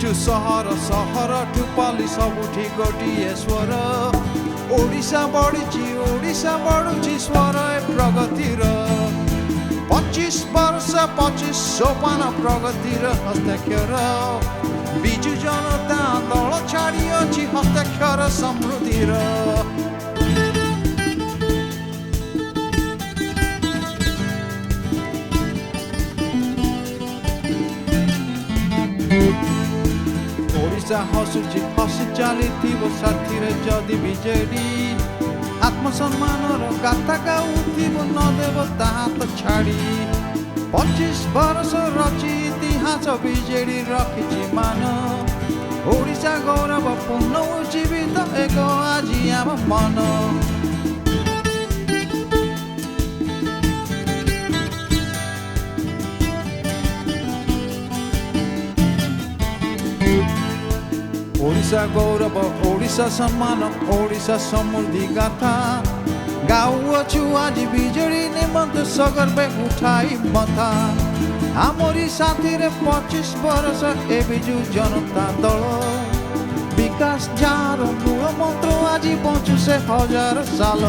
सुनिछु सहर सहर टुपाली सबुठी गोटिए स्वर ओडिशा बढुची स्वर प्रगतिर 25 वर्ष 25 सोपान प्रगतिर हस्ताक्षर बिजु जनता दल छाडिअछि हस्ताक्षर समृद्धिर ओडिशा हसुची हसी चलीथिबो साथीरे जदि बिजेडी आत्मसम्मानर गाथा गाउथिबो नदेव ताहा त छाडी 25 वर्ष रची इतिहास बिजेडी रखिछि मान ओडिशा गौरव पूर्ण जीवित एक आजी आम मन ओडिशा गौरव ओडिशा सम्मान ओडिशा समृद्धि गाथा गाउछु आज बिजेडी निमन्त सगर्वे उठाई मथा आमरी साथी रे 25 वर्ष ए बिजु जनता दल विकास जार मूल मंत्र आज बंचु से 1000 साल।